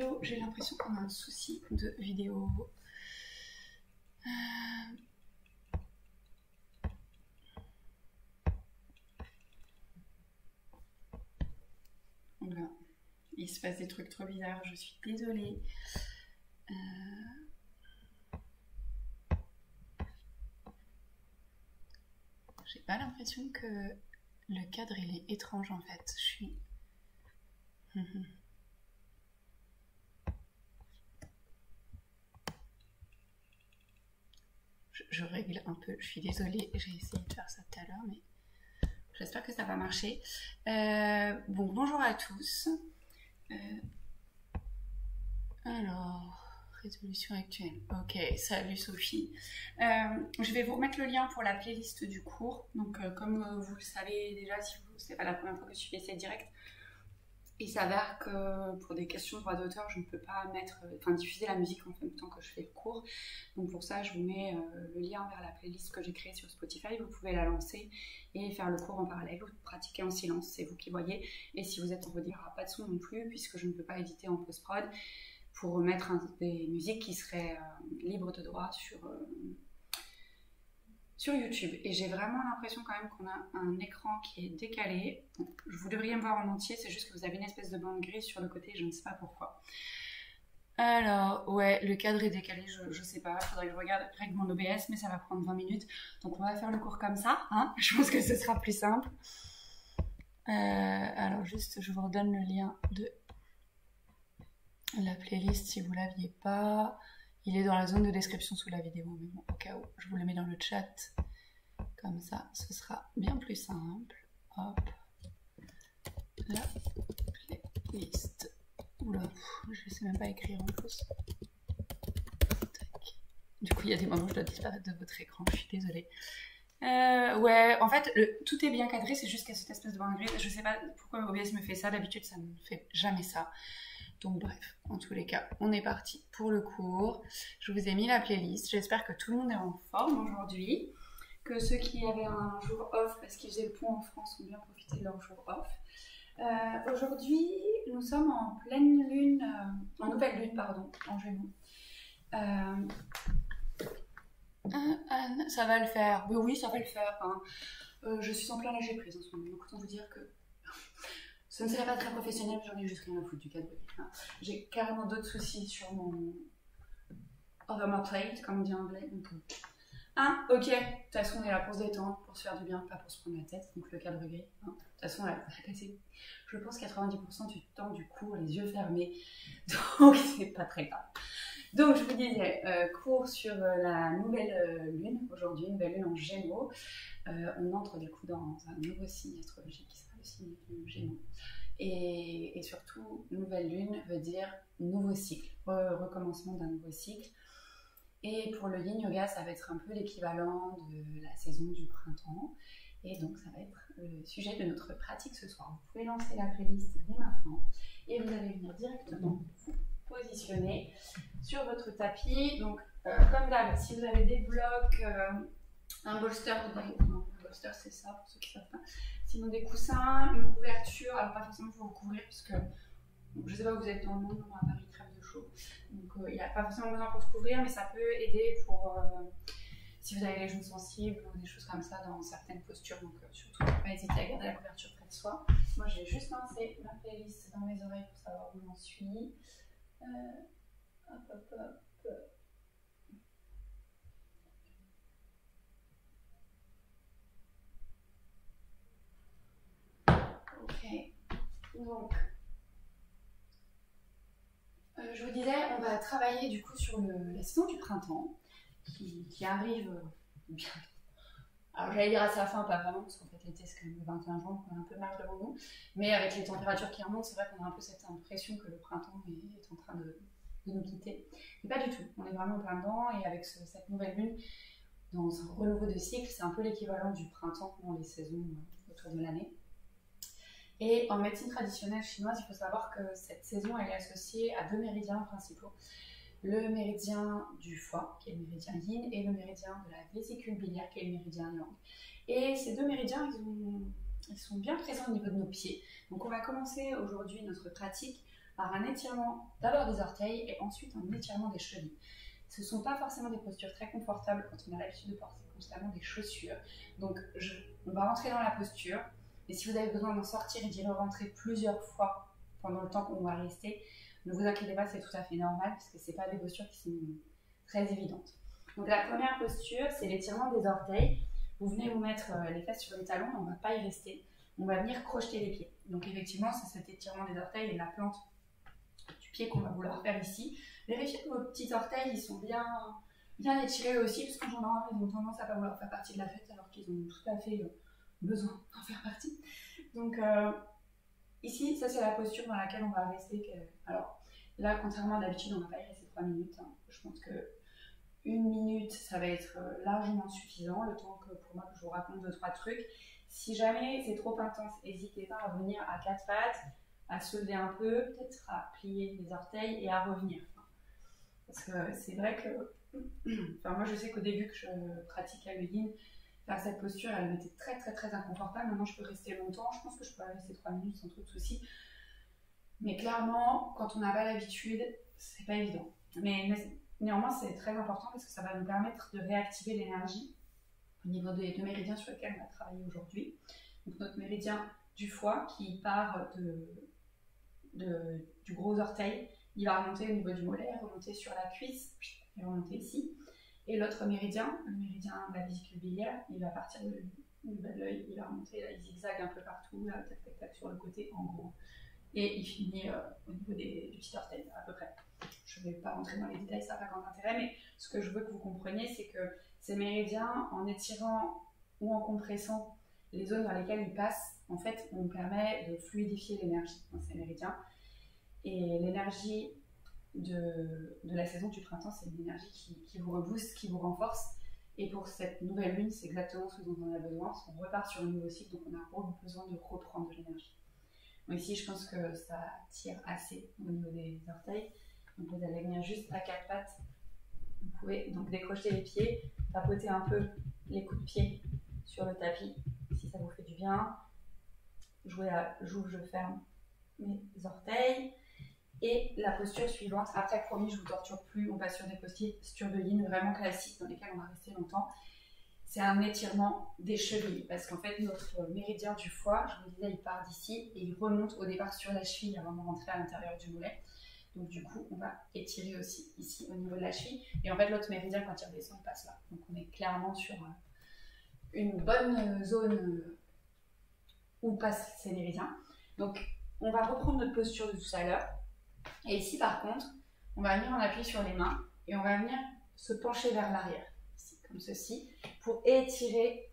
Hello, j'ai l'impression qu'on a un souci de vidéo. Voilà. Il se passe des trucs trop bizarres, je suis désolée. J'ai pas l'impression que le cadre il est étrange en fait. Je suis... Je règle un peu, je suis désolée, j'ai essayé de faire ça tout à l'heure, mais j'espère que ça va marcher. Bon, bonjour à tous. Alors, résolution actuelle. Ok, salut Sophie. Je vais vous remettre le lien pour la playlist du cours. Donc, comme vous le savez déjà, si ce n'est pas la première fois que je fais ces directs, il s'avère que pour des questions de droit d'auteur, je ne peux pas diffuser la musique en même temps que je fais le cours. Donc pour ça, je vous mets le lien vers la playlist que j'ai créée sur Spotify. Vous pouvez la lancer et faire le cours en parallèle ou pratiquer en silence, c'est vous qui voyez. Et si vous êtes en redire, il n'y aura pas de son non plus, puisque je ne peux pas éditer en post-prod pour remettre des musiques qui seraient libres de droit sur YouTube. Et j'ai vraiment l'impression quand même qu'on a un écran qui est décalé. Bon, vous devriez me voir en entier, c'est juste que vous avez une espèce de bande grise sur le côté, je ne sais pas pourquoi. Alors, ouais, le cadre est décalé, je sais pas, faudrait que je regarde avec mon OBS, mais ça va prendre 20 minutes. Donc on va faire le cours comme ça, hein. Je pense que ce sera plus simple. Alors juste, je vous redonne le lien de la playlist si vous l'aviez pas. Il est dans la zone de description sous la vidéo, mais bon, au cas où, je vous le mets dans le chat. Comme ça, ce sera bien plus simple. Hop. La playlist. Oula, je ne sais même pas écrire en plus. Tac. Du coup, il y a des moments où je dois disparaître de votre écran, je suis désolée. Ouais, en fait, tout est bien cadré, c'est juste qu'il y a cette espèce de bande grise. Je sais pas pourquoi OBS me fait ça, d'habitude ça ne fait jamais ça. Donc bref, en tous les cas, on est parti pour le cours. Je vous ai mis la playlist. J'espère que tout le monde est en forme aujourd'hui. Que ceux qui avaient un jour off parce qu'ils faisaient le pont en France ont bien profité de leur jour off. Aujourd'hui, nous sommes en pleine lune, en nouvelle lune, pardon, en Gémeaux. Anne, ça va le faire. Mais oui, ça va le faire. Hein. Je suis en plein lâcher prise en ce moment. Donc autant vous dire que ce ne serait pas très professionnel, j'en ai juste rien à foutre du cadre. Hein. J'ai carrément d'autres soucis sur mon over my plate, comme on dit en anglais. Donc, ok, de toute façon on est là pour se détendre, pour se faire du bien, pas pour se prendre la tête, donc le cadre gris. Hein. De toute façon, on a passé, je pense, 90% du temps du cours, les yeux fermés, donc c'est pas très grave. Donc je vous disais, cours sur la nouvelle lune, aujourd'hui, nouvelle lune en Gémeaux. On entre du coup dans un nouveau signe astrologique qui sera le signe du Gémeaux. Et surtout, nouvelle lune veut dire nouveau cycle, recommencement d'un nouveau cycle. Et pour le yin yoga, ça va être un peu l'équivalent de la saison du printemps. Et donc, ça va être le sujet de notre pratique ce soir. Vous pouvez lancer la playlist dès maintenant. Et vous allez venir directement vous positionner sur votre tapis. Donc, comme d'hab, si vous avez des blocs, un bolster, non, un bolster c'est ça pour ceux qui ne savent pas. Sinon, des coussins, une couverture. Alors, pas forcément pour vous couvrir, parce que je ne sais pas où vous êtes dans le monde, à Paris, crève de chaud. Donc, il n'y a pas forcément besoin pour se couvrir, mais ça peut aider pour si vous avez les genoux sensibles ou des choses comme ça dans certaines postures. Donc, surtout, pas hésiter à garder la couverture près de soi. Moi, je vais juste lancer ma playlist dans mes oreilles pour savoir où j'en suis. Hop. Ok. Donc, je vous disais, on va travailler du coup sur la saison du printemps qui arrive bien. Alors j'allais dire à sa fin, pas vraiment, parce qu'en fait l'été c'est quand même le 21 juin, donc on a un peu de marge devant nous. Mais avec les températures qui remontent, c'est vrai qu'on a un peu cette impression que le printemps est en train de nous quitter. Mais pas du tout, on est vraiment plein dedans, et avec cette nouvelle lune, dans un renouveau de cycle, c'est un peu l'équivalent du printemps dans les saisons autour de l'année. Et en médecine traditionnelle chinoise, il faut savoir que cette saison elle est associée à deux méridiens principaux. Le méridien du foie, qui est le méridien yin, et le méridien de la vésicule biliaire, qui est le méridien yang. Et ces deux méridiens, ils sont bien présents au niveau de nos pieds. Donc on va commencer aujourd'hui notre pratique par un étirement d'abord des orteils et ensuite un étirement des chevilles. Ce ne sont pas forcément des postures très confortables quand on a l'habitude de porter constamment des chaussures. Donc on va rentrer dans la posture, et si vous avez besoin d'en sortir et d'y rentrer plusieurs fois pendant le temps qu'on va rester, ne vous inquiétez pas, c'est tout à fait normal parce que ce n'est pas des postures qui sont très évidentes. Donc la première posture, c'est l'étirement des orteils. Vous venez vous mettre les fesses sur les talons, on ne va pas y rester. On va venir crocheter les pieds. Donc effectivement, c'est cet étirement des orteils et de la plante du pied qu'on va vouloir faire ici. Vérifiez que vos petits orteils ils sont bien étirés aussi, parce qu'en général, ils ont tendance à ne pas vouloir faire partie de la fête alors qu'ils ont tout à fait besoin d'en faire partie. Donc ici, ça c'est la posture dans laquelle on va rester. Alors là, contrairement à d'habitude, on ne va pas y rester 3 minutes. Hein. Je pense que 1 minute, ça va être largement suffisant, le temps que pour moi que je vous raconte 2-3 trucs. Si jamais c'est trop intense, n'hésitez pas à venir à 4 pattes, à soulever un peu, peut-être à plier les orteils et à revenir. Parce que c'est vrai que, moi je sais qu'au début que je pratiquais le yin, faire cette posture, elle m'était très très très inconfortable. Maintenant je peux rester longtemps, je pense que je peux rester 3 minutes sans trop de soucis. Mais clairement, quand on n'a pas l'habitude, c'est pas évident. Mais néanmoins, c'est très important parce que ça va nous permettre de réactiver l'énergie au niveau des 2 méridiens sur lesquels on va travailler aujourd'hui. Donc notre méridien du foie qui part du gros orteil, il va remonter au niveau du mollet, remonter sur la cuisse et remonter ici. Et l'autre méridien, le méridien de la vésicule biliaire, il va partir du bas de l'œil, il va remonter, là, il zigzague un peu partout, là, tac tac tac sur le côté en gros. Et il finit au niveau du petit orteil à peu près. Je ne vais pas rentrer dans les détails, ça n'a pas grand intérêt, mais ce que je veux que vous compreniez, c'est que ces méridiens, en étirant ou en compressant les zones dans lesquelles ils passent, en fait, on permet de fluidifier l'énergie dans ces méridiens. Et l'énergie de la saison du printemps, c'est une énergie qui vous rebooste, qui vous renforce. Et pour cette nouvelle lune, c'est exactement ce dont on a besoin, parce qu'on repart sur un nouveau cycle, donc on a besoin de reprendre de l'énergie. Bon, ici, je pense que ça tire assez au niveau des orteils. Donc vous allez venir juste à 4 pattes. Vous pouvez donc décrocher les pieds, tapoter un peu les coups de pied sur le tapis, si ça vous fait du bien. J'ouvre, je ferme mes orteils. Et la posture suivante, après promis, je ne vous torture plus, on passe sur des postures de yin vraiment classiques dans lesquelles on va rester longtemps. C'est un étirement des chevilles, parce qu'en fait notre méridien du foie, je vous disais, il part d'ici et il remonte au départ sur la cheville avant de rentrer à l'intérieur du mollet. Donc du coup, on va étirer aussi ici au niveau de la cheville. Et en fait, l'autre méridien, quand il redescend, il passe là. Donc on est clairement sur une bonne zone où passent ces méridiens. Donc on va reprendre notre posture de tout à l'heure. Et ici, par contre, on va venir en appui sur les mains et on va venir se pencher vers l'arrière, comme ceci, pour étirer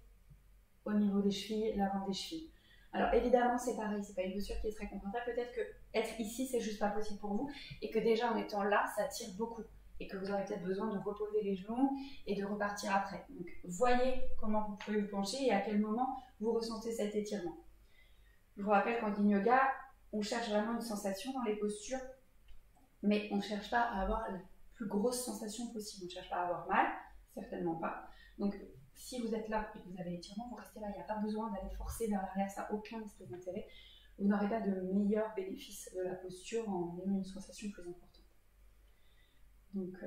au niveau des chevilles, l'avant des chevilles. Alors évidemment, c'est pareil, c'est pas une posture qui est très confortable. Peut-être que être ici, c'est juste pas possible pour vous et que déjà en étant là, ça tire beaucoup et que vous aurez peut-être besoin de reposer les genoux et de repartir après. Donc voyez comment vous pouvez vous pencher et à quel moment vous ressentez cet étirement. Je vous rappelle qu'en yin yoga, on cherche vraiment une sensation dans les postures, mais on ne cherche pas à avoir la plus grosse sensation possible. On ne cherche pas à avoir mal, certainement pas. Donc si vous êtes là et que vous avez l'étirement, vous restez là. Il n'y a pas besoin d'aller forcer vers l'arrière, ça n'a aucun espèce d'intérêt. Vous n'aurez pas de meilleur bénéfice de la posture en ayant une sensation plus importante. Donc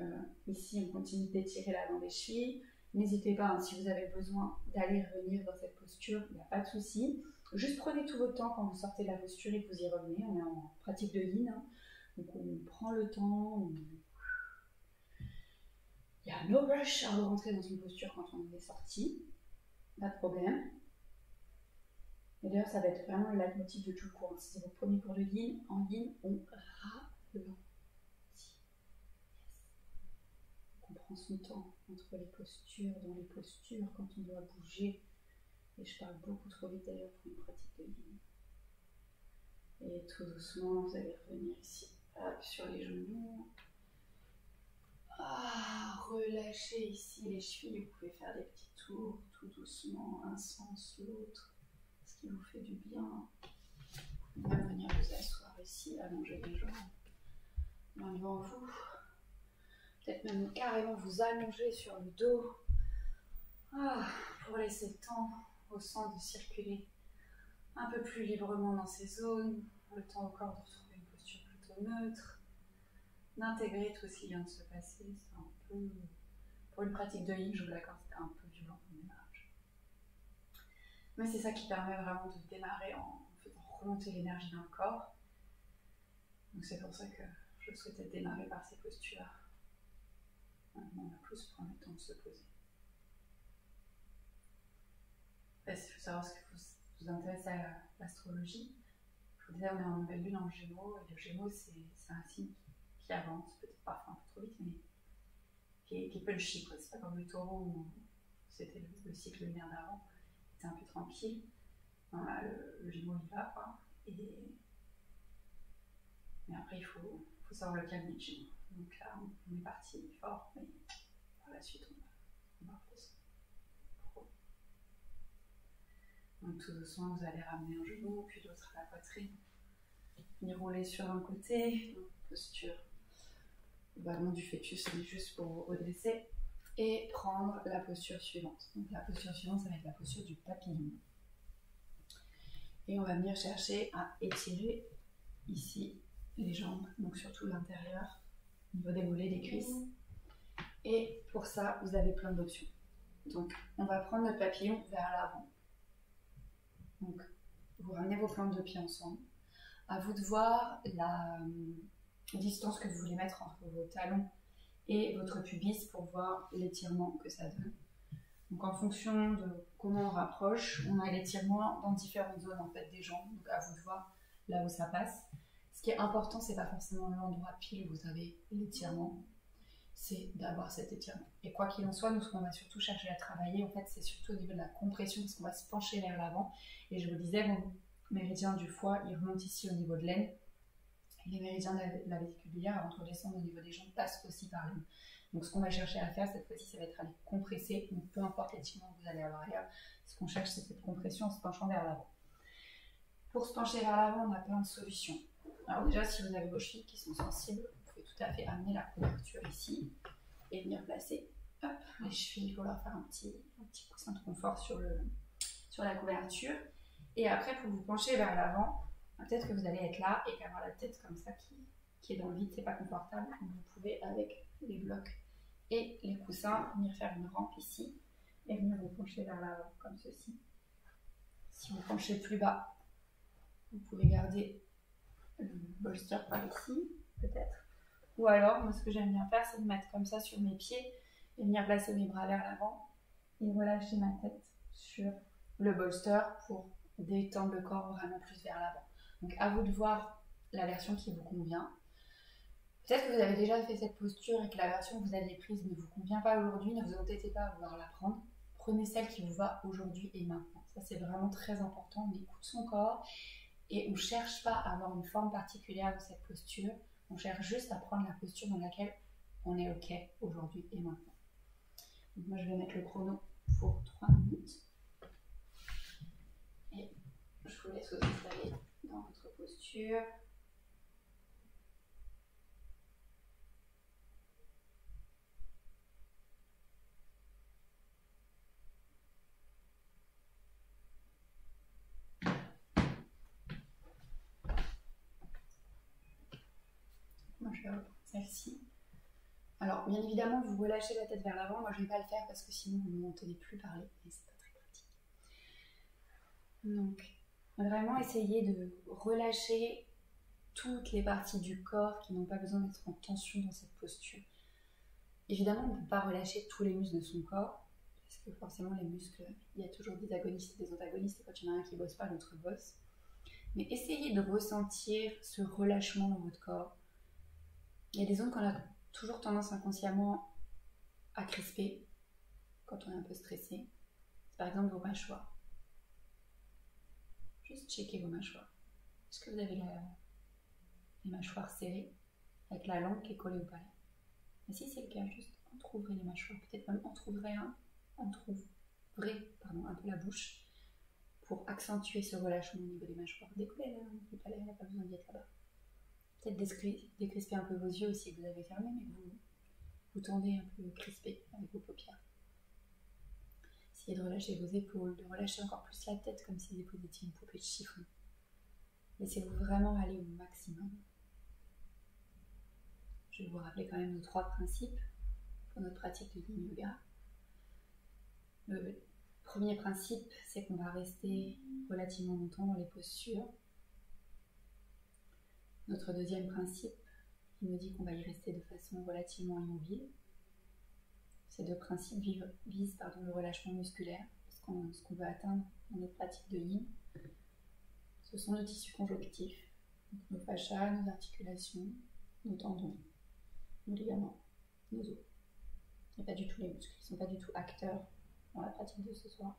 ici, on continue d'étirer l'avant des chevilles. N'hésitez pas, hein, si vous avez besoin d'aller revenir dans cette posture, il n'y a pas de souci. Juste prenez tout votre temps quand vous sortez de la posture et que vous y revenez. On est en pratique de yin, hein. Donc on prend le temps. Il y a no rush à rentrer dans une posture quand on est sorti. Pas de problème. Et d'ailleurs, ça va être vraiment le leitmotiv de tout le cours. Si c'est votre premier cours de yin, en yin, on ralentit. On prend son temps entre les postures, dans les postures, quand on doit bouger. Et je parle beaucoup trop vite d'ailleurs pour une pratique de yin. Et tout doucement, vous allez revenir ici, hop, sur les genoux. Relâchez ici les chevilles. Vous pouvez faire des petits tours, tout doucement, un sens, l'autre. Ce qui vous fait du bien. Vous pouvez même venir vous asseoir ici, allonger les jambes. Main devant vous. Peut-être même carrément vous allonger sur le dos. Pour laisser le temps au sang de circuler un peu plus librement dans ces zones. Le temps au corps de retrouver une posture plutôt neutre, d'intégrer tout ce qui vient de se passer. C'est un peu... Pour une pratique de yin, je vous l'accorde, c'était un peu violent comme démarrage. Mais c'est ça qui permet vraiment de démarrer en faisant remonter l'énergie dans le corps. Donc c'est pour ça que je souhaitais démarrer par ces postures. Maintenant, on va plus prendre le temps de se poser. Il faut savoir ce que vous intéresse à l'astrologie. Je vous disais, on est en nouvelle lune en Gémeaux, et le Gémeaux, c'est un signe qui avance, peut-être parfois un peu trop vite, mais qui est punchy, quoi. C'est pas comme le Taureau où c'était le cycle lunaire d'avant, c'était un peu tranquille. Non, là, le Gémeaux, il va, quoi. Mais après, il faut savoir le calmer, le Gémeaux. Donc là, on est parti fort, mais par la suite, on va redescendre. Donc tout doucement, vous allez ramener un genou, puis l'autre à la poitrine. Venir rouler sur un côté, donc posture ballon du fœtus, mais juste pour vous redresser. Et prendre la posture suivante. Donc la posture suivante, ça va être la posture du papillon. Et on va venir chercher à étirer ici les jambes, donc surtout l'intérieur, au niveau des mollets, des cuisses. Et pour ça, vous avez plein d'options. Donc on va prendre notre papillon vers l'avant. Donc, vous ramenez vos plantes de pied ensemble. À vous de voir la distance que vous voulez mettre entre vos talons et votre pubis pour voir l'étirement que ça donne. Donc, en fonction de comment on rapproche, on a l'étirement dans différentes zones en fait, des jambes. Donc, à vous de voir là où ça passe. Ce qui est important, c'est pas forcément l'endroit pile où vous avez l'étirement, c'est d'avoir cet étirement. Et quoi qu'il en soit, nous, ce qu'on va surtout chercher à travailler, en fait, c'est surtout au niveau de la compression, parce qu'on va se pencher vers l'avant. Et je vous disais, mon méridien du foie, il remonte ici au niveau de l'aine. Et les méridiens de la vésicule biliaire, avant de redescendre au niveau des jambes, passent aussi par l'aine. Donc, ce qu'on va chercher à faire cette fois-ci, ça va être à les compresser. Donc, peu importe l'étirement que vous allez avoir ailleurs, ce qu'on cherche, c'est cette compression en se penchant vers l'avant. Pour se pencher vers l'avant, on a plein de solutions. Alors déjà, si vous avez vos chevilles qui sont sensibles, vous pouvez tout à fait amener la couverture ici et venir placer les chevilles pour leur faire un petit coussin de confort sur la couverture. Et après, pour vous pencher vers l'avant, peut-être que vous allez être là et qu'avoir la tête comme ça qui est dans le vide, c'est pas confortable. Donc vous pouvez, avec les blocs et les coussins, venir faire une rampe ici et venir vous pencher vers l'avant comme ceci. Si vous penchez plus bas, vous pouvez garder le bolster par ici, peut-être. Ou alors, moi, ce que j'aime bien faire, c'est de mettre comme ça sur mes pieds et venir placer mes bras vers l'avant et relâcher ma tête sur le bolster pour détendre le corps vraiment plus vers l'avant. Donc, à vous de voir la version qui vous convient. Peut-être que vous avez déjà fait cette posture et que la version que vous aviez prise ne vous convient pas aujourd'hui. Ne vous entêtez pas à vouloir la prendre. Prenez celle qui vous va aujourd'hui et maintenant. Ça, c'est vraiment très important. On écoute son corps et on ne cherche pas à avoir une forme particulière de cette posture. On cherche juste à prendre la posture dans laquelle on est OK aujourd'hui et maintenant. Donc moi, je vais mettre le chrono pour 3 minutes. Et je vous laisse vous installer dans votre posture. Moi, je vais reprendre celle-ci. Alors, bien évidemment, vous relâchez la tête vers l'avant. Moi, je ne vais pas le faire parce que sinon, vous ne m'entendez plus parler et c'est pas très pratique. Donc, vraiment essayer de relâcher toutes les parties du corps qui n'ont pas besoin d'être en tension dans cette posture. Évidemment, on ne peut pas relâcher tous les muscles de son corps parce que forcément, les muscles, il y a toujours des agonistes et des antagonistes et quand il y en a un qui ne bosse pas, l'autre bosse. Mais essayez de ressentir ce relâchement dans votre corps. Il y a des zones qu'on a toujours tendance inconsciemment à crisper quand on est un peu stressé. Par exemple, vos mâchoires. Juste checker vos mâchoires. Est-ce que vous avez les mâchoires serrées avec la langue qui est collée au palais? Et si c'est le cas, juste entrouvrez les mâchoires. Peut-être même entrouvrez un peu la bouche pour accentuer ce relâchement au niveau des mâchoires. Décollez la langue du palais, elle n'a pas besoin d'y être là-bas. Peut-être décrisper un peu vos yeux aussi que vous avez fermés, mais que vous tendez un peu crispé avec vos paupières. Essayez de relâcher vos épaules, de relâcher encore plus la tête comme si vous étiez une poupée de chiffon. Laissez-vous vraiment aller au maximum. je vais vous rappeler quand même nos 3 principes pour notre pratique de Yin Yoga. Le premier principe, c'est qu'on va rester relativement longtemps dans les postures. Notre deuxième principe, il nous dit qu'on va y rester de façon relativement immobile. Ces 2 principes visent le relâchement musculaire. Ce qu'on veut atteindre dans notre pratique de Yin, ce sont nos tissus conjonctifs, donc nos fascias, nos articulations, nos tendons, nos ligaments, nos os. Et pas du tout les muscles, ils ne sont pas du tout acteurs dans la pratique de ce soir.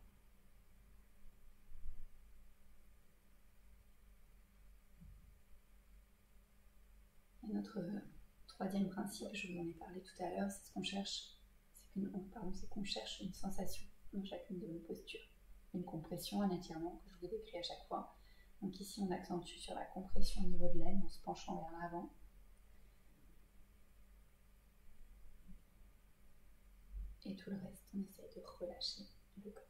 Et notre troisième principe, je vous en ai parlé tout à l'heure, c'est ce qu'on cherche, c'est qu'on cherche une sensation dans chacune de nos postures. Une compression, un étirement que je vous décris à chaque fois. Donc ici, on accentue sur la compression au niveau de l'aine en se penchant vers l'avant. Et tout le reste, on essaie de relâcher le corps.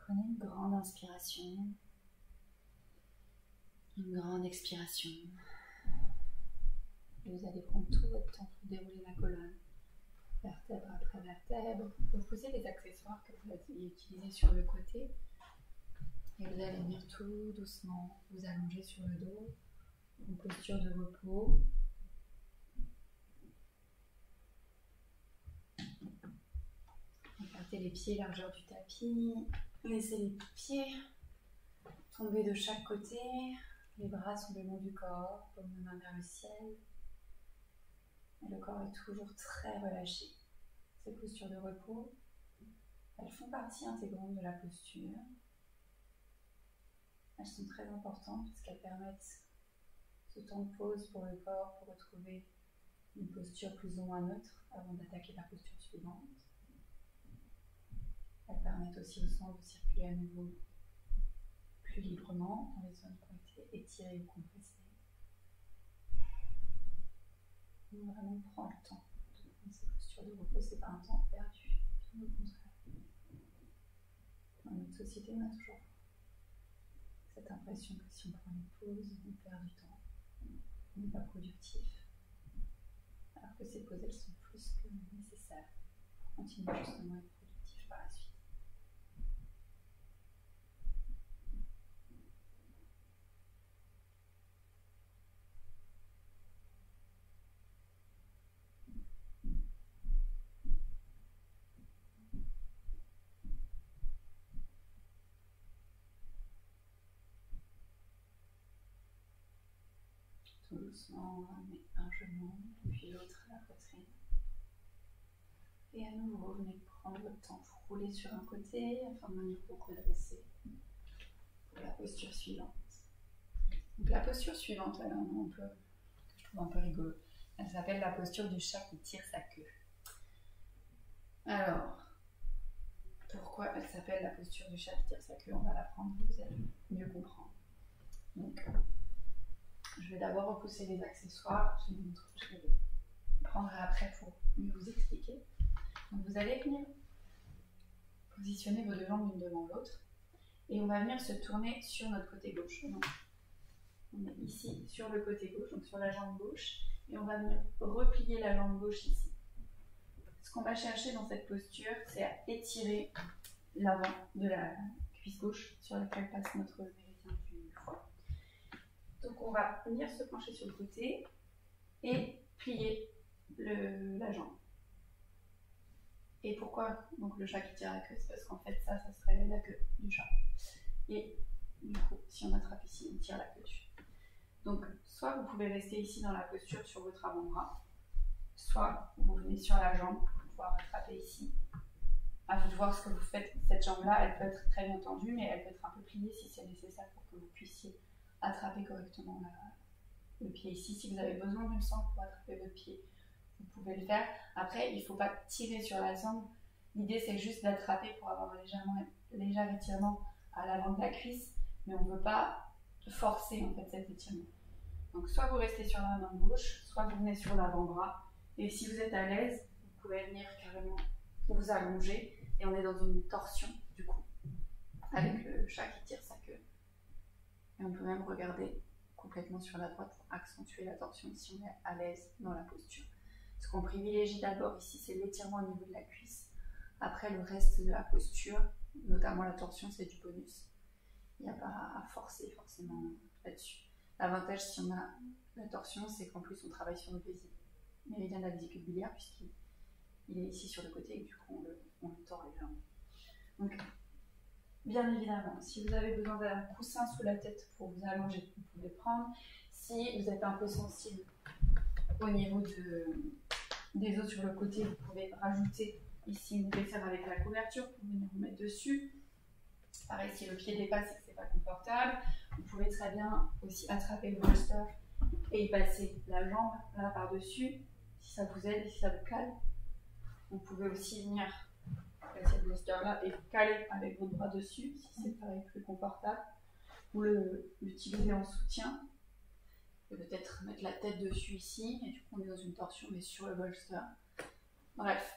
Prenez une grande inspiration, une grande expiration. Et vous allez prendre tout votre temps pour dérouler la colonne, vertèbre après vertèbre. Vous posez les accessoires que vous allez utiliser sur le côté. Et vous allez venir tout doucement vous allonger sur le dos, en posture de repos. Écartez les pieds, largeur du tapis. Laissez les pieds tomber de chaque côté. Les bras sont le long du corps, paume de main vers le ciel. Et le corps est toujours très relâché. Ces postures de repos, elles font partie intégrante de la posture. Elles sont très importantes parce qu'elles permettent ce temps de pause pour le corps pour retrouver une posture plus ou moins neutre avant d'attaquer la posture suivante. Elles permettent aussi au sang de circuler à nouveau plus librement dans les zones qui ont été étirées ou compressées. On vraiment prend le temps de prendre ces postures de repos, c'est pas un temps perdu, bien au contraire. Dans notre société, on a toujours cette impression que si on prend une pause, on perd du temps, on n'est pas productif. Alors que ces pauses, elles sont plus que nécessaires pour continuer justement à être productif par la suite. Tout doucement, on ramène un genou, puis l'autre à la poitrine. Et à nouveau, vous venez prendre votre temps pour rouler sur un côté afin de venir vous redresser pour la posture suivante. Donc la posture suivante, elle a un nom un peu, que je trouve un peu rigolo. Elle s'appelle la posture du chat qui tire sa queue. Alors, pourquoi elle s'appelle la posture du chat qui tire sa queue? On va l'apprendre, vous allez mieux comprendre. Donc, je vais d'abord repousser les accessoires, je les prendrai après pour mieux vous expliquer. Donc vous allez venir positionner vos 2 jambes l'une devant l'autre et on va venir se tourner sur notre côté gauche. Donc, on est ici sur le côté gauche, donc sur la jambe gauche, et on va venir replier la jambe gauche ici. Ce qu'on va chercher dans cette posture, c'est à étirer l'avant de la cuisse gauche sur laquelle passe notre méridien du foie. Donc on va venir se pencher sur le côté et plier la jambe. Et pourquoi donc le chat qui tire la queue? C'est parce qu'en fait ça serait la queue du chat. Et du coup, si on attrape ici, on tire la queue dessus. Donc soit vous pouvez rester ici dans la posture sur votre avant-bras, soit vous venez sur la jambe pour pouvoir attraper ici. À vous de voir ce que vous faites. Cette jambe-là, elle peut être très bien tendue, mais elle peut être un peu pliée si c'est nécessaire pour que vous puissiez attraper correctement le pied ici. Si vous avez besoin d'une sangle pour attraper votre pied, vous pouvez le faire. Après, il ne faut pas tirer sur la sangle. L'idée, c'est juste d'attraper pour avoir un léger étirement à l'avant de la cuisse, mais on ne veut pas forcer en fait cet étirement. Donc soit vous restez sur la main gauche, soit vous venez sur l'avant-bras. Et si vous êtes à l'aise, vous pouvez venir carrément vous allonger. Et on est dans une torsion du coup, avec le chat qui tire sa queue. Et on peut même regarder complètement sur la droite pour accentuer la torsion si on est à l'aise dans la posture. Ce qu'on privilégie d'abord ici, c'est l'étirement au niveau de la cuisse. Après, le reste de la posture, notamment la torsion, c'est du bonus. Il n'y a pas à forcer forcément là-dessus. L'avantage, si on a la torsion, c'est qu'en plus, on travaille sur le méridien de la vésicule biliaire, puisqu'il est ici sur le côté, et du coup, on le tord légèrement. Donc, bien évidemment, si vous avez besoin d'un coussin sous la tête pour vous allonger, vous pouvez prendre. Si vous êtes un peu sensible au niveau des os sur le côté, vous pouvez rajouter ici une épaisseur avec la couverture pour venir vous mettre dessus. Pareil, si le pied dépasse et que ce n'est pas confortable, vous pouvez très bien aussi attraper le bolster et y passer la jambe là par-dessus, si ça vous aide et si ça vous cale. Vous pouvez aussi venir passer le bolster là et caler avec votre bras dessus, si c'est pareil plus confortable, ou l'utiliser en soutien. Et peut-être mettre la tête dessus ici, et du coup on est dans une torsion mais sur le bolster. Bref.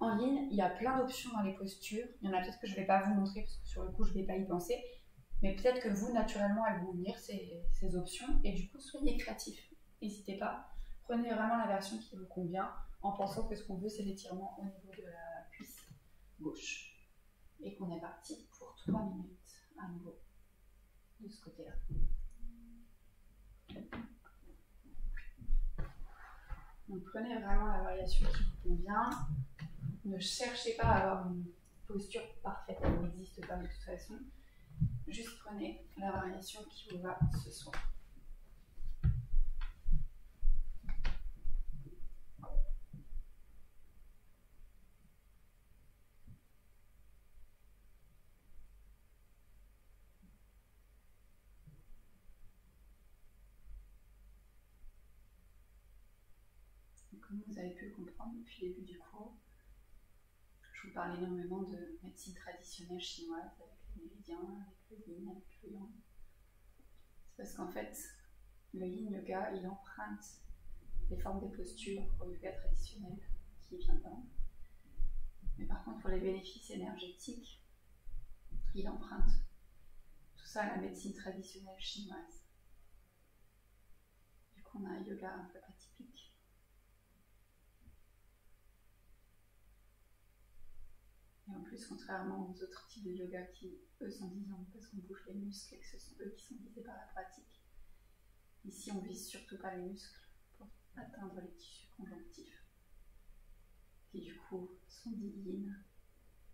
En ligne, il y a plein d'options dans les postures. Il y en a peut-être que je ne vais pas vous montrer parce que sur le coup, je ne vais pas y penser. Mais peut-être que vous, naturellement, elles vont vous venir ces options. Et du coup, soyez créatifs. N'hésitez pas. Prenez vraiment la version qui vous convient en pensant que ce qu'on veut, c'est l'étirement au niveau de la cuisse gauche. Et qu'on est parti pour 3 minutes à nouveau de ce côté-là. Donc, prenez vraiment la variation qui vous convient. Ne cherchez pas à avoir une posture parfaite, elle n'existe pas de toute façon. Juste prenez la variation qui vous va ce soir. Comme vous avez pu le comprendre depuis le début du cours, je vous parle énormément de médecine traditionnelle chinoise avec les méridiens, avec le yin, avec le yang. C'est parce qu'en fait, le yin yoga, il emprunte les formes des postures au yoga traditionnel qui vient d'Inde. Mais par contre, pour les bénéfices énergétiques, il emprunte tout ça à la médecine traditionnelle chinoise. Du coup, on a un yoga un peu atypique. Et en plus, contrairement aux autres types de yoga qui, eux, sont disants parce qu'on bouge les muscles et que ce sont eux qui sont visés par la pratique, ici, on vise surtout pas les muscles pour atteindre les tissus conjonctifs, qui du coup sont dits yin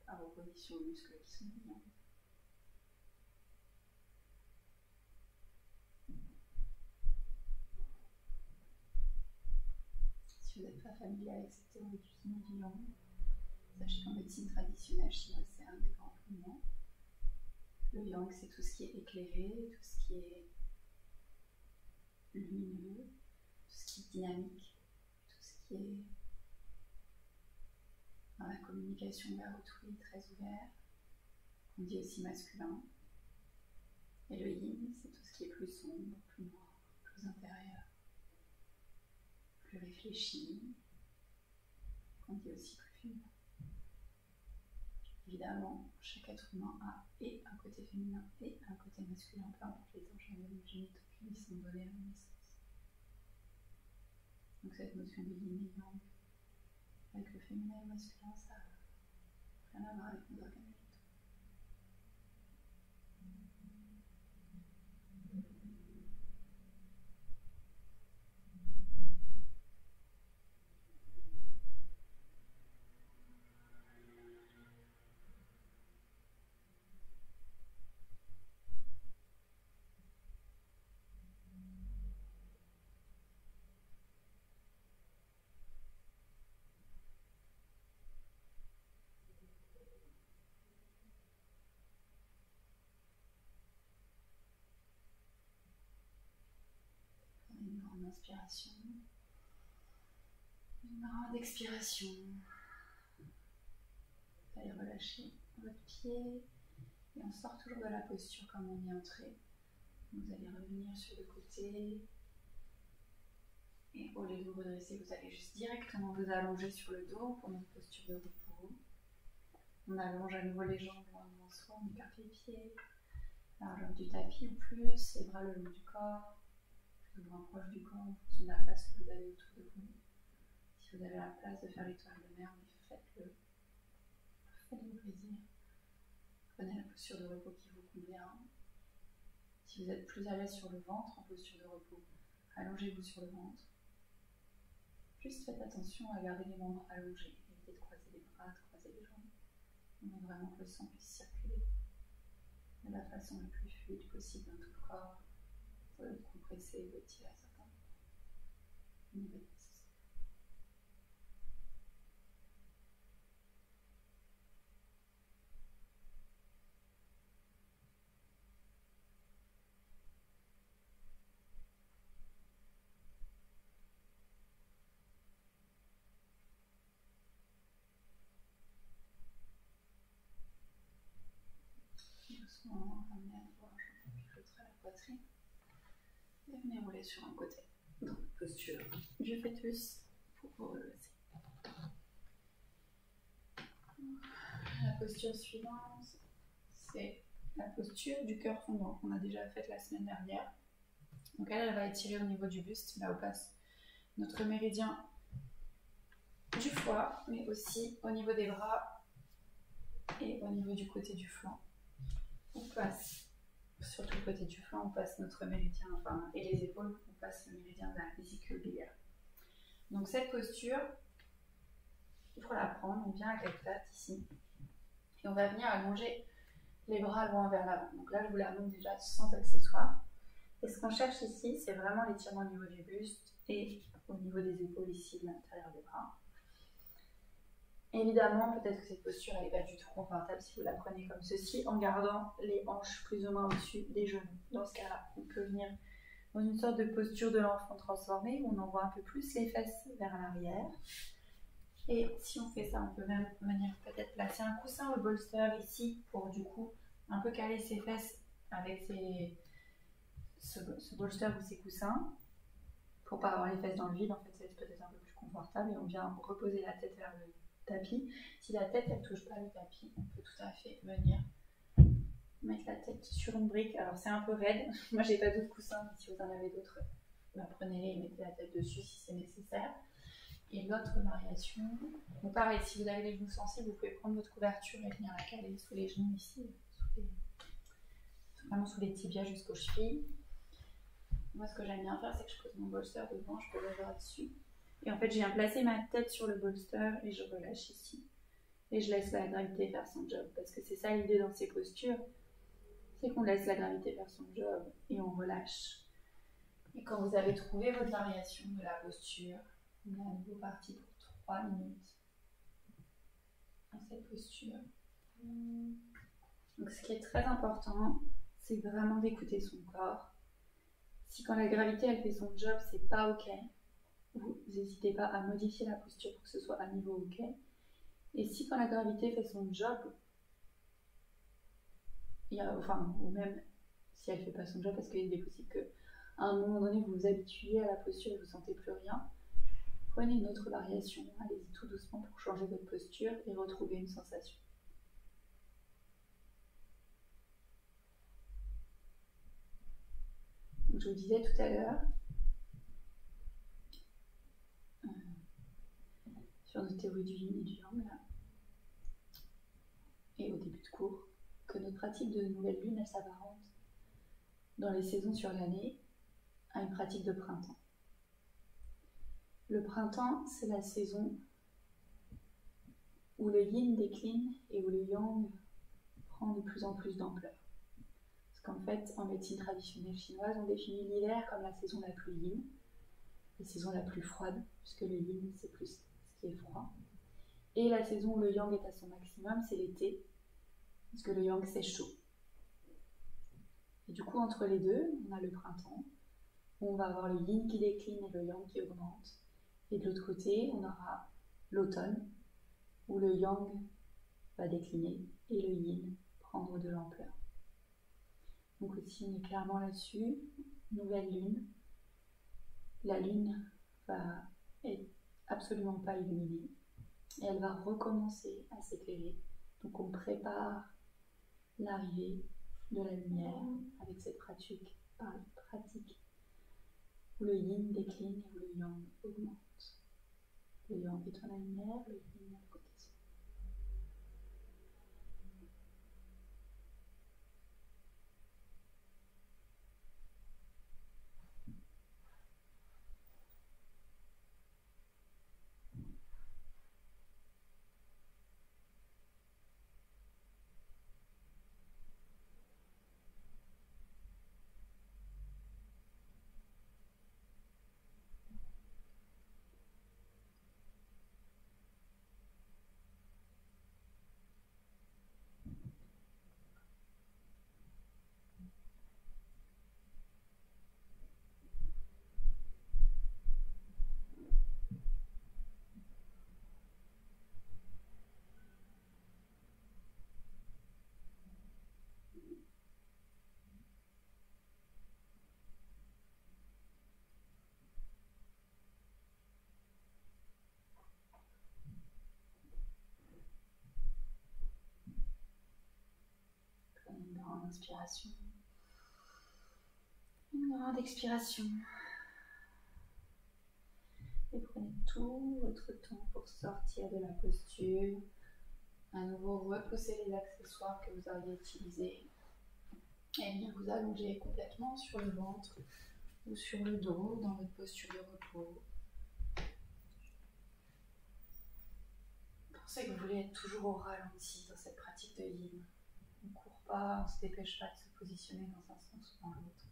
par opposition aux muscles qui sont dits yang. Si vous n'êtes pas familier avec cette théorie du yin et du yang, sachez qu'en médecine traditionnelle chinoise, c'est un des grands fondements. Le yang, c'est tout ce qui est éclairé, tout ce qui est lumineux, tout ce qui est dynamique, tout ce qui est dans la communication vers autrui, très ouvert, qu'on dit aussi masculin. Et le yin, c'est tout ce qui est plus sombre, plus noir, plus intérieur, plus réfléchi, qu'on dit aussi plus féminin. Évidemment, chaque être humain a et un côté féminin et un côté masculin, peu importe les organes génitaux qui lui sont donnés à la naissance. Donc cette notion de yin et yang, avec le féminin et le masculin, ça n'a rien à voir avec nos organes génitaux. inspiration. Une grande expiration. Vous allez relâcher votre pied et on sort toujours de la posture comme on y est entré. Vous allez revenir sur le côté et au lieu de vous redresser, vous allez juste directement vous allonger sur le dos pour notre posture de repos. On allonge à nouveau les jambes loin devant soi, on écarte les pieds, largeur du tapis ou plus, les bras le long du corps, plus ou moins proche du corps en fonction de la place que vous avez autour de vous. Si vous avez la place de faire l'étoile de mer, faites-le. Faites-vous plaisir. Prenez la posture de repos qui vous convient. Si vous êtes plus à l'aise sur le ventre en posture de repos, allongez-vous sur le ventre. Juste faites attention à garder les membres allongés. Évitez de croiser les bras, de croiser les jambes. On veut vraiment que le sang puisse circuler de la façon la plus fluide possible dans tout le corps, pour le compresser ou étirer à certains niveaux nécessaires. Doucement, ramenez à nouveau un genou pivoterait la poitrine et venez rouler sur un côté. Donc, posture du fœtus pour vous redresser. La posture suivante, c'est la posture du cœur fondant qu'on a déjà faite la semaine dernière. Donc elle va étirer au niveau du buste, là où passe notre méridien du foie, mais aussi au niveau des bras et au niveau du côté du flanc. On passe, surtout le côté du flanc, on passe notre méridien, et les épaules, on passe le méridien de la vésicule biliaire. Donc cette posture, pour la prendre, on vient à quatre pattes ici, et on va venir allonger les bras loin vers l'avant. Donc là, je vous la montre déjà sans accessoires. Et ce qu'on cherche ici, c'est vraiment l'étirement au niveau du buste et au niveau des épaules ici, de l'intérieur des bras. Évidemment, peut-être que cette posture n'est pas du tout confortable si vous la prenez comme ceci, en gardant les hanches plus ou moins au-dessus des genoux. Dans ce cas-là, on peut venir dans une sorte de posture de l'enfant transformé, où on envoie un peu plus les fesses vers l'arrière. Et si on fait ça, on peut même venir peut-être placer un coussin ou le bolster ici, pour du coup un peu caler ses fesses avec ce bolster ou ces coussins, pour pas avoir les fesses dans le vide. En fait, c'est peut-être un peu plus confortable, et on vient reposer la tête vers le tapis. Si la tête elle touche pas le tapis, on peut tout à fait venir mettre la tête sur une brique. Alors c'est un peu raide, moi j'ai pas d'autres coussins, mais si vous en avez d'autres, prenez-les et mettez la tête dessus si c'est nécessaire. Et l'autre variation, donc pareil, si vous avez les genoux sensibles, vous pouvez prendre votre couverture et venir la caler sous les genoux ici, vraiment sous les tibias jusqu'aux chevilles. Moi ce que j'aime bien faire, c'est que je pose mon bolster devant, je peux le voir dessus. Et en fait, je viens placer ma tête sur le bolster et je relâche ici. Et je laisse la gravité faire son job. Parce que c'est ça l'idée dans ces postures, c'est qu'on laisse la gravité faire son job et on relâche. Et quand vous avez trouvé votre variation de la posture, on est à nouveau parti pour 3 minutes dans cette posture. Donc ce qui est très important, c'est vraiment d'écouter son corps. Si quand la gravité elle fait son job, c'est pas ok, vous n'hésitez pas à modifier la posture pour que ce soit à niveau ok. Et si quand la gravité fait son job, ou même si elle ne fait pas son job, parce qu'il est possible qu'à un moment donné vous vous habituez à la posture et vous ne sentez plus rien, prenez une autre variation, allez-y tout doucement pour changer votre posture et retrouver une sensation. Donc, je vous disais tout à l'heure, sur nos théories du yin et du yang, là, et au début de cours, que notre pratique de nouvelle lune, elle s'apparente dans les saisons sur l'année à une pratique de printemps. Le printemps, c'est la saison où le yin décline et où le yang prend de plus en plus d'ampleur. Parce qu'en fait, en médecine traditionnelle chinoise, on définit l'hiver comme la saison la plus yin, la saison la plus froide, puisque le yin, c'est plus ce qui est froid. Et la saison où le yang est à son maximum, c'est l'été, parce que le yang, c'est chaud. Et du coup, entre les deux, on a le printemps, où on va avoir le yin qui décline et le yang qui augmente. Et de l'autre côté, on aura l'automne, où le yang va décliner et le yin prendre de l'ampleur. Donc ici, on est clairement là-dessus. Nouvelle lune. La lune va être absolument pas illuminée et elle va recommencer à s'éclairer. Donc on prépare l'arrivée de la lumière avec cette pratique où le yin décline et où le yang augmente. Le yang étant la lumière, le yin à côté. Une grande inspiration, une grande expiration. Et prenez tout votre temps pour sortir de la posture. À nouveau, repoussez les accessoires que vous auriez utilisés. Et bien vous allongez complètement sur le ventre ou sur le dos dans votre posture de repos. Pensez que vous voulez être toujours au ralenti dans cette pratique de yin. On ne court pas, on ne se dépêche pas de se positionner dans un sens ou dans l'autre.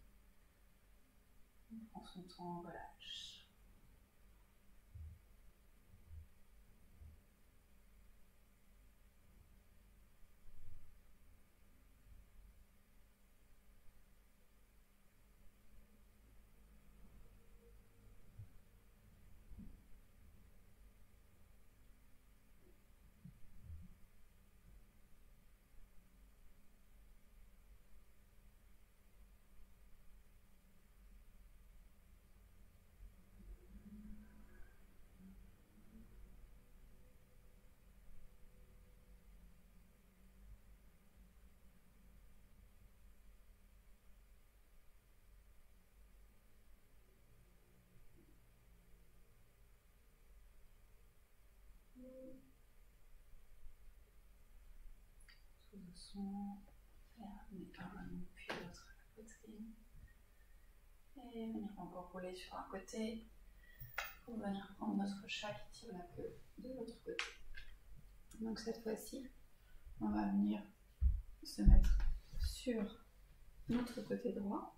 On prend son temps, on relâche. Tout doucement, fermez par l'un puis l'autre la poitrine. Et venir encore rouler sur un côté pour venir prendre notre chat qui tire la queue de l'autre côté. Donc cette fois-ci, on va venir se mettre sur notre côté droit.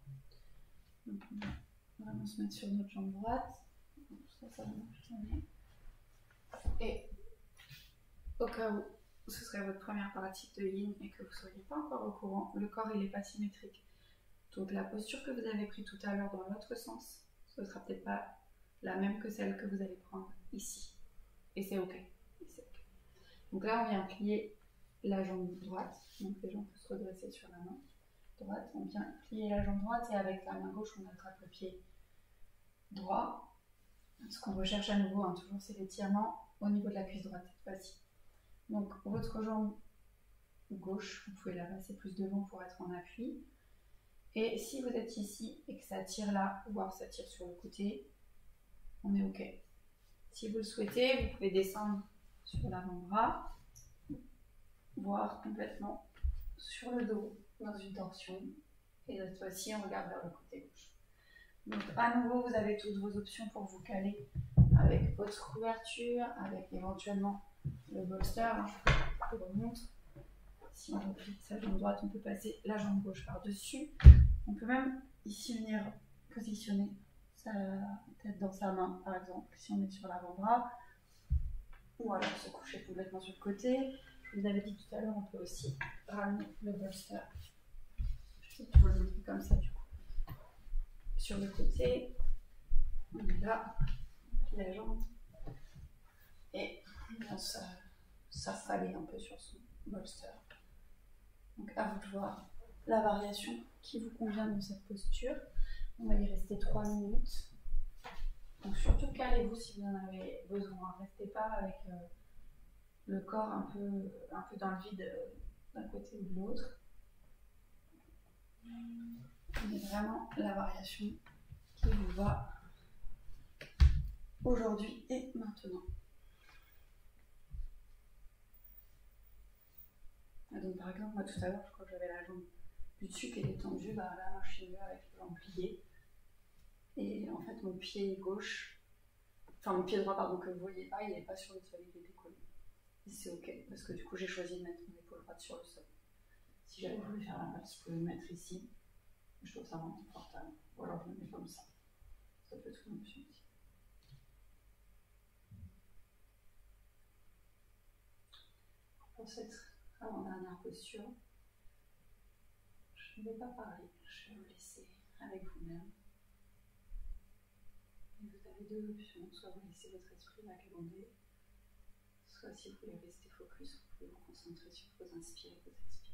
Donc on va vraiment se mettre sur notre jambe droite. Donc ça va nous tourner. Et au cas où ce serait votre première pratique de yin et que vous ne seriez pas encore au courant, le corps il n'est pas symétrique. Donc la posture que vous avez prise tout à l'heure dans l'autre sens, ce ne sera peut-être pas la même que celle que vous allez prendre ici. Et c'est ok. Donc là on vient plier la jambe droite, donc les jambes peuvent se redresser sur la main droite. On vient plier la jambe droite et avec la main gauche on attrape le pied droit. Ce qu'on recherche à nouveau, hein, toujours c'est l'étirement au niveau de la cuisse droite cette fois-ci. Donc votre jambe gauche, vous pouvez la passer plus devant pour être en appui. Et si vous êtes ici et que ça tire là, voire ça tire sur le côté, on est ok. Si vous le souhaitez, vous pouvez descendre sur l'avant-bras, voire complètement sur le dos dans une torsion. Et cette fois-ci, on regarde vers le côté gauche. Donc à nouveau, vous avez toutes vos options pour vous caler avec votre couverture, avec éventuellement le bolster. Je vous remontre. Si on replie sa jambe droite, on peut passer la jambe gauche par-dessus. On peut même ici venir positionner sa tête dans sa main, par exemple, si on est sur l'avant-bras. Ou alors se coucher complètement sur le côté. Je vous avais dit tout à l'heure, on peut aussi ramener le bolster. Je sais que je vous le montrer comme ça du coup. sur le côté. On est là, puis la jambe. Et on vient s'affaler un peu sur son bolster. Donc à vous de voir la variation qui vous convient dans cette posture. On va y rester 3 minutes. Donc surtout calez-vous si vous en avez besoin. Restez pas avec le corps un peu dans le vide d'un côté ou de l'autre. Mais vraiment la variation qui vous va aujourd'hui et maintenant. Donc par exemple, moi tout à l'heure, je crois que j'avais la jambe du dessus qui était tendue, bah là moi je suis mieux avec les jambes pliées. Et en fait mon pied gauche, enfin mon pied droit pardon que vous voyez pas, il n'est pas sur le sol, il est décollé. Et c'est ok, parce que du coup j'ai choisi de mettre mon épaule droite sur le sol. Si j'avais voulu faire l'inverse, je pouvais le mettre ici. Je trouve ça vraiment confortable. Ou alors je le mets comme ça. Ça peut être une option aussi. Pour cette avant-dernière posture, je ne vais pas parler, je vais vous laisser avec vous-même. Et vous avez deux options, soit vous laissez votre esprit vagabonder, soit si vous voulez rester focus, vous pouvez vous concentrer sur vos inspires et vos expires.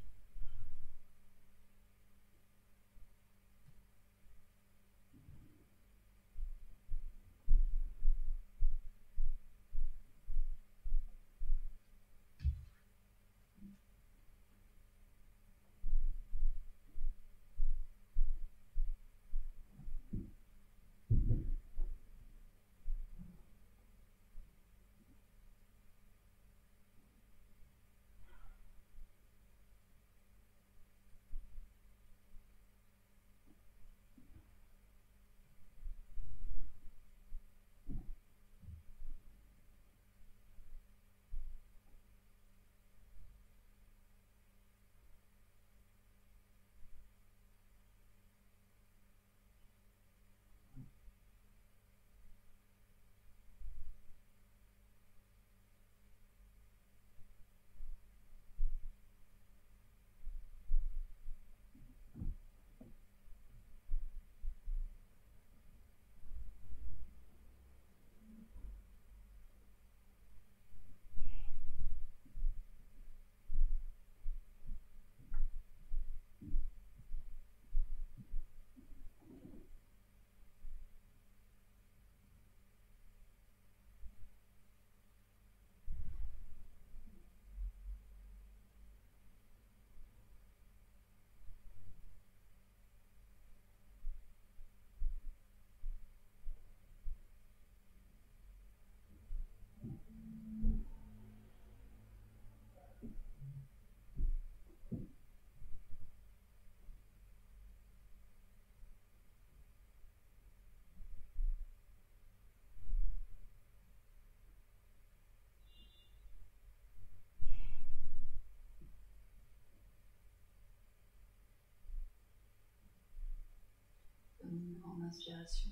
Une grande inspiration,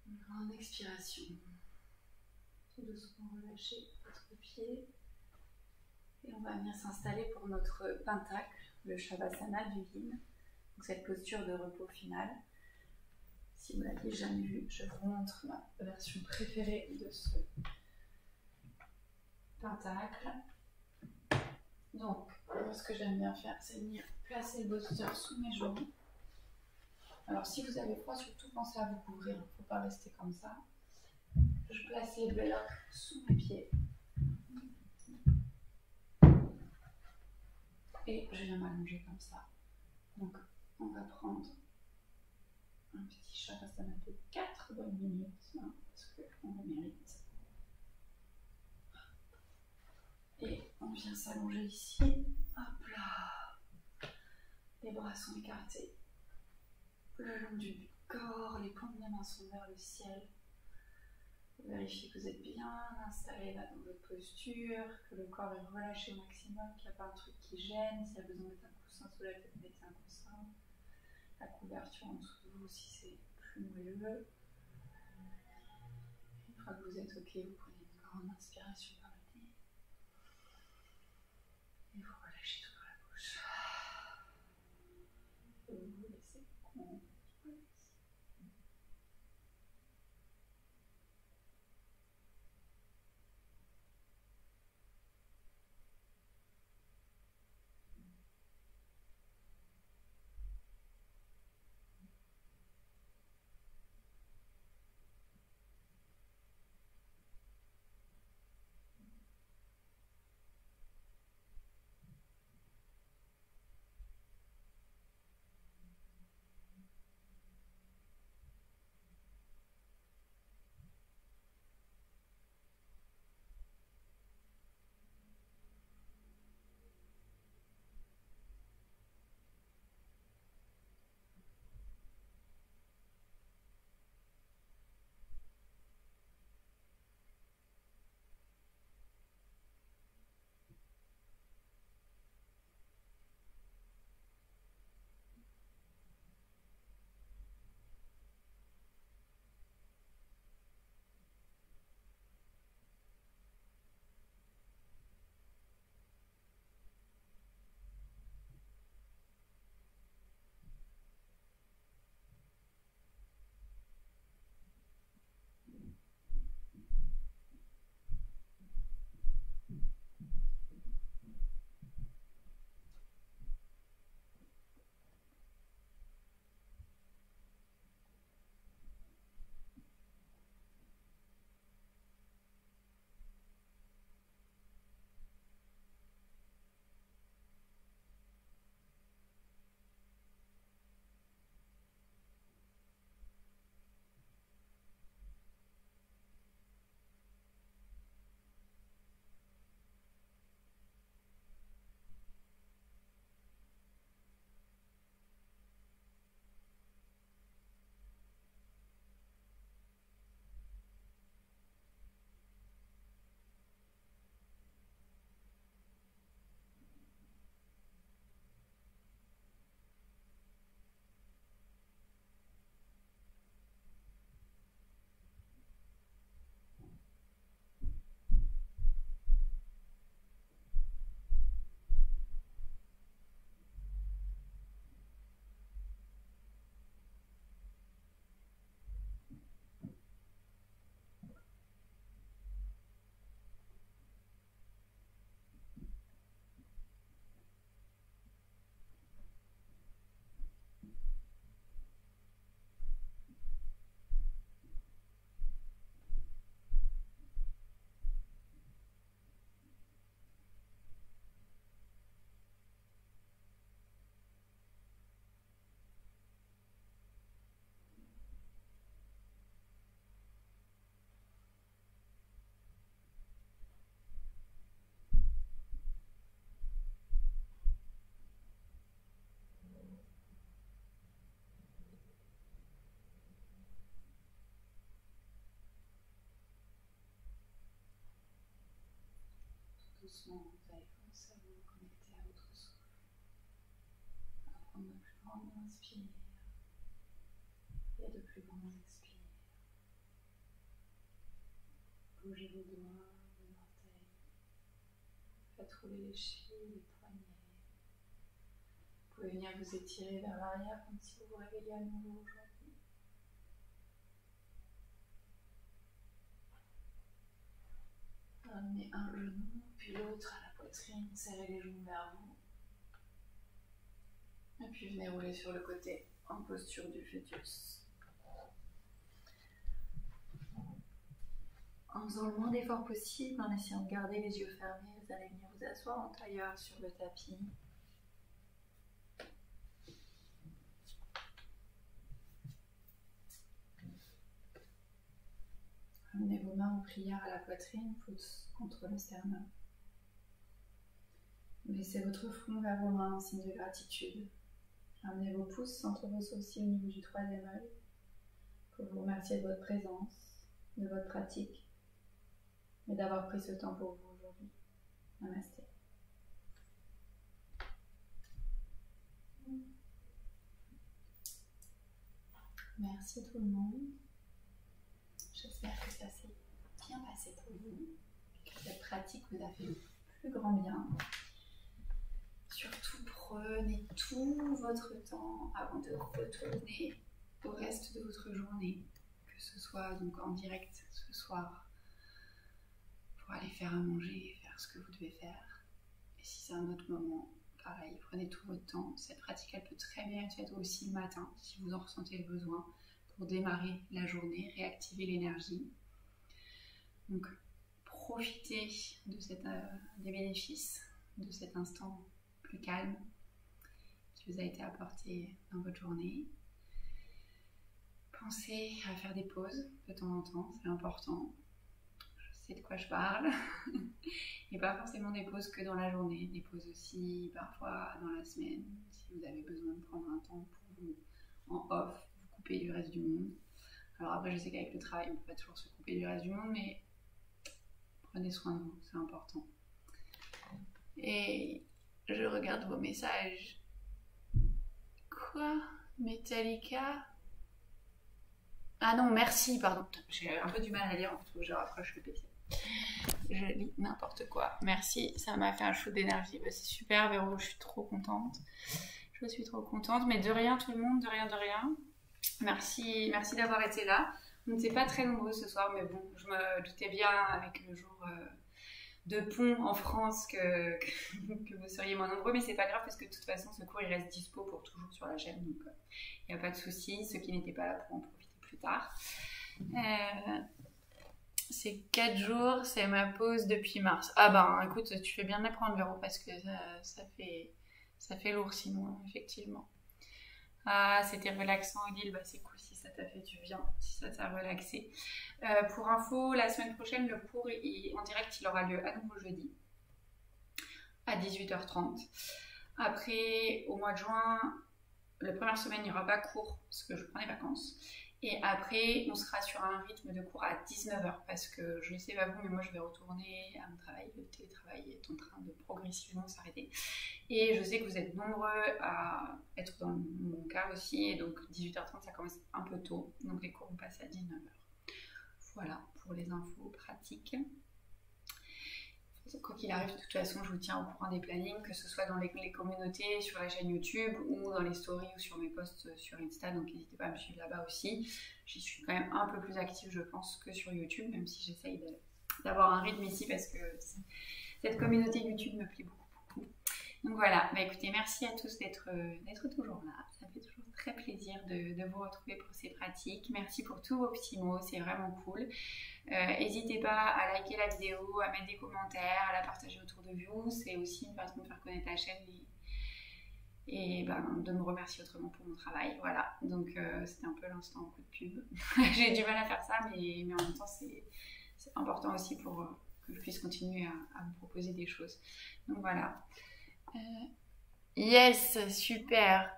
une grande expiration. Tout doucement relâchez votre pied et on va venir s'installer pour notre pentacle, le Shavasana du Yin, donc cette posture de repos final. Si vous l'avez jamais vu, je vous montre ma version préférée de ce pentacle. Donc, moi, ce que j'aime bien faire, c'est venir placer le bolster sous mes genoux. Alors, si vous avez froid, surtout pensez à vous couvrir, il ne faut pas rester comme ça. Je place les blocs sous mes pieds. Et je viens m'allonger comme ça. Donc, on va prendre un petit Shavasana de 4 bonnes minutes, hein, parce qu'on le mérite. Et on vient s'allonger ici. Hop là. Les bras sont écartés le long du corps, les paumes des mains sont vers le ciel. Vérifiez que vous êtes bien installé là dans votre posture, que le corps est relâché au maximum, qu'il n'y a pas un truc qui gêne. S'il y a besoin de mettre un coussin sous la tête, mettez un coussin. La couverture en dessous de vous si c'est plus moelleux. Une fois que vous êtes ok, vous prenez une grande inspiration par le nez. Et vous relâchez tout dans la bouche. Et vous vous laissez conduire. doucement, vous allez commencer à vous connecter à votre souffle, à prendre de plus grandes inspires et de plus grandes expires. Bougez vos doigts, vos orteils, faites rouler les chevilles, les poignets. Vous pouvez venir vous étirer vers l'arrière comme si vous vous réveilliez à nouveau aujourd'hui. Ramenez un genou, puis l'autre à la poitrine, serrez les genoux vers vous. Et puis venez rouler sur le côté en posture du fœtus. En faisant le moins d'efforts possible, en essayant de garder les yeux fermés, vous allez venir vous asseoir en tailleur sur le tapis. Ramenez vos mains en prière à la poitrine, pouce contre le sternum. Laissez votre front vers vos mains en signe de gratitude. Ramenez vos pouces entre vos sourcils au niveau du troisième œil pour vous remercier de votre présence, de votre pratique et d'avoir pris ce temps pour vous aujourd'hui. Namasté. Merci tout le monde. J'espère que ça s'est bien passé pour vous, que cette pratique vous a fait le plus grand bien. Surtout prenez tout votre temps avant de retourner au reste de votre journée, que ce soit donc en direct ce soir pour aller faire à manger, faire ce que vous devez faire. Et si c'est un autre moment, pareil, prenez tout votre temps. Cette pratique elle peut très bien être faite aussi le matin si vous en ressentez le besoin, pour démarrer la journée, réactiver l'énergie. Donc, profitez de des bénéfices de cet instant plus calme qui vous a été apporté dans votre journée. Pensez à faire des pauses de temps en temps, c'est important. Je sais de quoi je parle. Et pas forcément des pauses que dans la journée, des pauses aussi parfois dans la semaine, si vous avez besoin de prendre un temps pour vous en off, couper du reste du monde. Alors après je sais qu'avec le travail on ne peut pas toujours se couper du reste du monde, mais prenez soin de vous, c'est important. Et je regarde vos messages. Quoi? Metallica? Ah non, merci, pardon. J'ai un peu du mal à lire, en fait, faut que je rapproche le PC. Je lis n'importe quoi. Merci, ça m'a fait un shoot d'énergie. Bah, c'est super Véro, je suis trop contente. Je suis trop contente, mais de rien tout le monde, de rien, de rien. Merci d'avoir été là. On n'était pas très nombreux ce soir, mais bon, je me doutais bien avec le jour de pont en France que vous seriez moins nombreux, mais c'est pas grave parce que de toute façon ce cours il reste dispo pour toujours sur la chaîne, donc il n'y a pas de souci. Ceux qui n'étaient pas là pourront en profiter plus tard. C'est 4 jours, c'est ma pause depuis mars. Ah ben écoute, tu fais bien de la prendre Véro parce que ça fait lourd sinon, effectivement. Ah, c'était relaxant Odile, bah c'est cool si ça t'a fait du bien, si ça t'a relaxé. Pour info, la semaine prochaine, le cours en direct, il aura lieu à nouveau jeudi à 18h30. Après, au mois de juin, la première semaine, il n'y aura pas cours parce que je prends des vacances. Et après, on sera sur un rythme de cours à 19h parce que je ne sais pas vous, mais moi je vais retourner à mon travail. Le télétravail est en train de progressivement s'arrêter. Et je sais que vous êtes nombreux à être dans mon cas aussi. Et donc 18h30, ça commence un peu tôt. Donc les cours vont passer à 19h. Voilà pour les infos pratiques. Quoi qu'il arrive, de toute façon, je vous tiens au courant des plannings, que ce soit dans les communautés, sur la chaîne YouTube ou dans les stories ou sur mes posts sur Insta. Donc n'hésitez pas à me suivre là-bas aussi. J'y suis quand même un peu plus active, je pense, que sur YouTube, même si j'essaye d'avoir un rythme ici parce que cette communauté YouTube me plaît beaucoup. Donc voilà, bah écoutez, merci à tous d'être toujours là. Ça fait toujours très plaisir de vous retrouver pour ces pratiques. Merci pour tous vos petits mots, c'est vraiment cool. N'hésitez pas à liker la vidéo, à mettre des commentaires, à la partager autour de vous. C'est aussi une façon de faire connaître la chaîne et de me remercier autrement pour mon travail. Voilà, donc c'était un peu l'instant coup de pub. J'ai du mal à faire ça, mais en même temps c'est important aussi pour que je puisse continuer à vous proposer des choses. Donc voilà. Yes, super.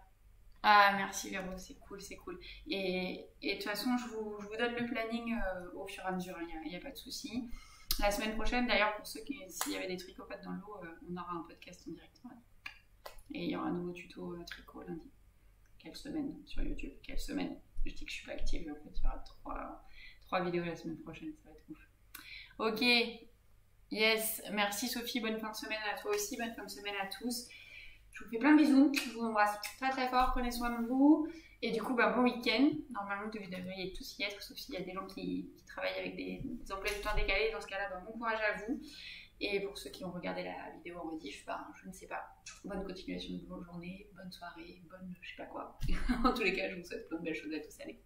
Ah merci Véro, c'est cool. Et de toute façon, je vous donne le planning au fur et à mesure, il n'y a pas de souci. La semaine prochaine, d'ailleurs, pour ceux qui, s'il y avait des tricopotes dans l'eau, on aura un podcast en direct. Ouais. Et il y aura un nouveau tuto tricot lundi. Quelle semaine sur YouTube? Quelle semaine? Je dis que je suis pas active, mais en fait, il y aura trois vidéos la semaine prochaine, ça va être ouf. Ok, yes, merci Sophie, bonne fin de semaine à toi aussi, bonne fin de semaine à tous. Je vous fais plein de bisous, je vous embrasse très très fort, prenez soin de vous. Et du coup, bon week-end. Normalement, vous devriez tous y être, sauf s'il y a des gens qui travaillent avec des emplois du temps décalés. Dans ce cas-là, bon courage à vous. Et pour ceux qui ont regardé la vidéo en rediff, je ne sais pas. Bonne continuation de bonne journée, bonne soirée, bonne je sais pas quoi. En tous les cas, je vous souhaite plein de belles choses à tous. Allez.